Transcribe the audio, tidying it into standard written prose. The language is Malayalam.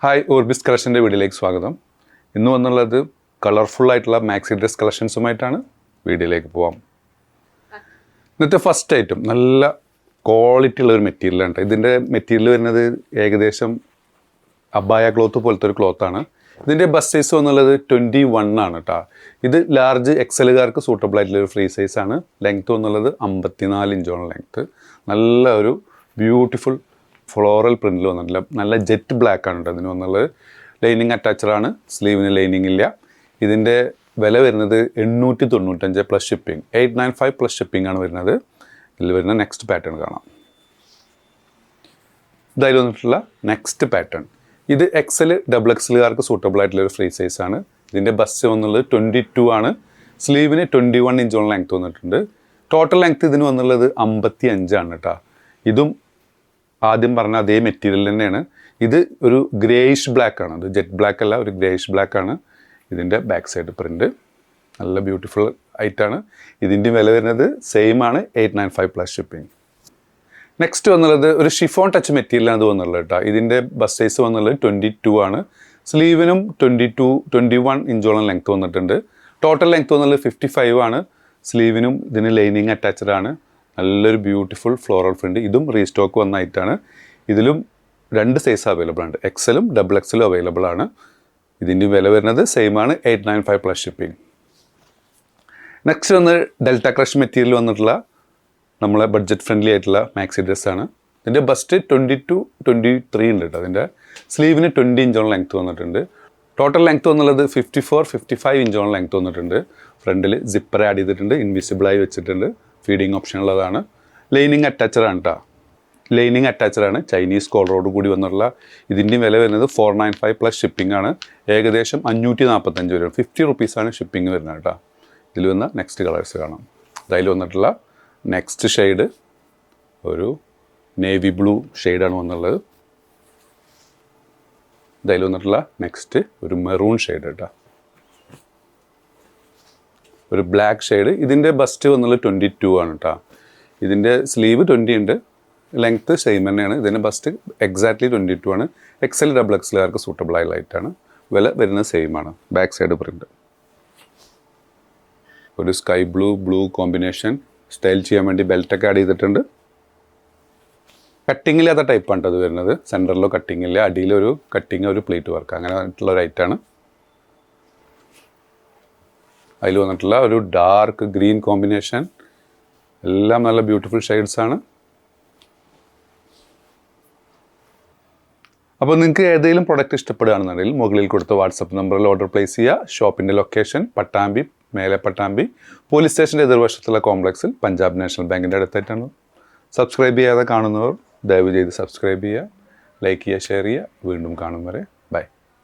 ഹായ് ഓർബിസ് കളക്ഷൻ്റെ വീഡിയോയിലേക്ക് സ്വാഗതം. ഇന്ന് വന്നുള്ളത് കളർഫുള്ളായിട്ടുള്ള മാക്സി ഡ്രസ് കളക്ഷൻസുമായിട്ടാണ്. വീഡിയോയിലേക്ക് പോവാം. ഇന്നത്തെ ഫസ്റ്റ് ഐറ്റം നല്ല ക്വാളിറ്റി ഉള്ളൊരു മെറ്റീരിയലാണ്. ഇതിൻ്റെ മെറ്റീരിയൽ വരുന്നത് ഏകദേശം അബായ ക്ലോത്ത് പോലത്തെ ഒരു ക്ലോത്താണ്. ഇതിൻ്റെ ബസ് സൈസ് വന്നുള്ളത് 21 ആണ് കേട്ടോ. ഇത് ലാർജ് എക്സലുകാർക്ക് സൂട്ടബിൾ ആയിട്ടുള്ളൊരു ഫ്രീ സൈസാണ്. ലെങ്ത്ത് വന്നുള്ളത് 54 ഇഞ്ചോളം ലെങ്ത്ത്. നല്ല ഒരു ബ്യൂട്ടിഫുൾ ഫ്ലോറൽ പ്രിൻറ്റിൽ വന്നിട്ടില്ല. നല്ല ജെറ്റ് ബ്ലാക്ക് ആണ് കേട്ടോ ഇതിന് വന്നുള്ളത്. ലൈനിങ് അറ്റാച്ചഡാണ്, സ്ലീവിന് ലൈനിങ് ഇല്ല. ഇതിൻ്റെ വില വരുന്നത് 895 പ്ലസ് ഷിപ്പിംഗ്, 895 പ്ലസ് ഷിപ്പിംഗ് ആണ് വരുന്നത്. ഇതിൽ വരുന്ന നെക്സ്റ്റ് പാറ്റേൺ കാണാം. ഇതായി വന്നിട്ടുള്ള നെക്സ്റ്റ് പാറ്റേൺ ഇത് ഡബിൾ എക്സലുകാർക്ക് സൂട്ടബിൾ ആയിട്ടുള്ള ഒരു ഫ്രീ സൈസാണ്. ഇതിൻ്റെ ബസ് വന്നുള്ളത് 22 ആണ്. സ്ലീവിന് 21 ഇഞ്ചോളം ലെങ്ത്ത് വന്നിട്ടുണ്ട്. ടോട്ടൽ ലെങ്ത്ത് ഇതിന് വന്നുള്ളത് 55 ആണ് കേട്ടോ. ഇതും ആദ്യം പറഞ്ഞ അതേ മെറ്റീരിയൽ തന്നെയാണ്. ഇത് ഒരു ഗ്രേയിഷ് ബ്ലാക്ക് ആണ്. ഇത് ജെറ്റ് ബ്ലാക്ക് അല്ല, ഒരു ഗ്രേയിഷ് ബ്ലാക്ക് ആണ്. ഇതിൻ്റെ ബാക്ക് സൈഡ് പ്രിൻറ്റ് നല്ല ബ്യൂട്ടിഫുൾ ആയിട്ടാണ്. ഇതിൻ്റെ വില വരുന്നത് സെയിം ആണ്, 895 പ്ലസ് ഷിപ്പിംഗ്. നെക്സ്റ്റ് വന്നുള്ളത് ഒരു ഷിഫോൺ ടച്ച് മെറ്റീരിയലാണ് ഇത് വന്നുള്ളത് കേട്ടോ. ഇതിൻ്റെ ബസ് സൈസ് വന്നുള്ളത് 22 ആണ്. സ്ലീവിനും 21 ഇഞ്ചോളം ലെങ്ത്ത് വന്നിട്ടുണ്ട്. ടോട്ടൽ ലെങ്ത്ത് വന്നുള്ളത് 55 ആണ്. സ്ലീവിനും ഇതിന് ലൈനിങ് അറ്റാച്ച്ഡ് ആണ്. നല്ലൊരു ബ്യൂട്ടിഫുൾ ഫ്ലോറൽ പ്രിൻറ്റ്. ഇതും റീസ്റ്റോക്ക് വന്നായിട്ടാണ്. ഇതിലും 2 സൈസ് അവൈലബിൾ ആണ്, എക്സലും ഡബിൾ എക്സലും അവൈലബിൾ ആണ്. ഇതിൻ്റെ വില വരുന്നത് സെയിം ആണ്, 895 പ്ലസ് ഷിപ്പിംഗ്. നെക്സ്റ്റ് വന്ന് ഡെൽറ്റ ക്രഷ് മെറ്റീരിയൽ വന്നിട്ടുള്ള നമ്മളെ ബഡ്ജറ്റ് ഫ്രണ്ട്ലി ആയിട്ടുള്ള മാക്സി ഡ്രസ്സാണ്. ഇതിൻ്റെ ബസ്റ്റ് 22-23 ഉണ്ട് കേട്ടോ. അതിൻ്റെ സ്ലീവിന് 20 ഇഞ്ചോളം ലെങ്ത്ത് വന്നിട്ടുണ്ട്. ടോട്ടൽ ലെങ്ത്ത് വന്നുള്ളത് 54-55 ഇഞ്ചോളം ലെങ്ത്ത് വന്നിട്ടുണ്ട്. ഫ്രണ്ടിൽ സിപ്പർ ആഡ് ചെയ്തിട്ടുണ്ട്, ഇൻവിസിബിളായി വെച്ചിട്ടുണ്ട്. ഫീഡിങ് ഓപ്ഷൻ ഉള്ളതാണ്. ലൈനിങ് അറ്റാച്ചഡ് ആണ് കേട്ടോ. ലൈനിങ് അറ്റാച്ചഡ് ആണ്, ചൈനീസ് കോളറോട് കൂടി വന്നിട്ടുള്ള. ഇതിൻ്റെ വില വരുന്നത് 495 പ്ലസ് ഷിപ്പിംഗ് ആണ്. ഏകദേശം 545 വരും. 50 റുപ്പീസാണ് ഷിപ്പിംഗ് വരുന്നത് കേട്ടോ. ഇതിൽ വന്ന നെക്സ്റ്റ് കളേഴ്സ് കാണാം. അതിൽ വന്നിട്ടുള്ള നെക്സ്റ്റ് ഷെയ്ഡ് ഒരു നേവി ബ്ലൂ ഷെയ്ഡാണ് വന്നുള്ളത്. ഇതിൽ വന്നിട്ടുള്ള നെക്സ്റ്റ് ഒരു മെറൂൺ ഷെയ്ഡ് കേട്ടോ, ഒരു ബ്ലാക്ക് ഷെയ്ഡ്. ഇതിൻ്റെ ബസ്റ്റ് വന്നുള്ളത് 22 ആണ് കേട്ടോ. ഇതിൻ്റെ സ്ലീവ് 20 ഉണ്ട്, ലെങ്ത്ത് സെയിം തന്നെയാണ്. ഇതിൻ്റെ ബസ്റ്റ് എക്സാക്ട്ലി 22 ആണ്. എക്സൽ ഡബിൾ എക്സലുകാർക്ക് സൂട്ടബിൾ ആയ ലൈറ്റാണ്. വില വരുന്നത് സെയിം ആണ്. ബാക്ക് സൈഡ് പ്രിൻറ്റ് ഒരു സ്കൈ ബ്ലൂ കോമ്പിനേഷൻ. സ്റ്റൈൽ ചെയ്യാൻ വേണ്ടി ബെൽറ്റൊക്കെ ആഡ് ചെയ്തിട്ടുണ്ട്. കട്ടിങ്ങില്ലാത്ത ടൈപ്പാണ് അത് വരുന്നത്. സെൻറ്ററിലോ കട്ടിങ് ഇല്ല, അടിയിലൊരു കട്ടിങ്, ഒരു പ്ലേറ്റ് വർക്ക്, അങ്ങനെ വന്നിട്ടുള്ള ഒരു ഐറ്റാണ്. അതിൽ വന്നിട്ടുള്ള ഒരു ഡാർക്ക് ഗ്രീൻ കോമ്പിനേഷൻ. എല്ലാം നല്ല ബ്യൂട്ടിഫുൾ ഷെയ്ഡ്സാണ്. അപ്പോൾ നിങ്ങൾക്ക് ഏതെങ്കിലും പ്രൊഡക്റ്റ് ഇഷ്ടപ്പെടുകയാണെന്നുണ്ടെങ്കിൽ മുകളിൽ കൊടുത്ത വാട്സപ്പ് നമ്പറിൽ ഓർഡർ പ്ലേസ് ചെയ്യുക. ഷോപ്പിൻ്റെ ലൊക്കേഷൻ പട്ടാമ്പി, മേലെ പട്ടാമ്പി പോലീസ് സ്റ്റേഷൻ്റെ എതിർവശത്തുള്ള കോംപ്ലക്സിൽ പഞ്ചാബ് നാഷണൽ ബാങ്കിൻ്റെ അടുത്തായിട്ടാണ്. സബ്സ്ക്രൈബ് ചെയ്യാതെ കാണുന്നവർ ദയവ് ചെയ്ത് സബ്സ്ക്രൈബ് ചെയ്യുക, ലൈക്ക് ചെയ്യുക, ഷെയർ ചെയ്യുക. വീണ്ടും കാണും വരെ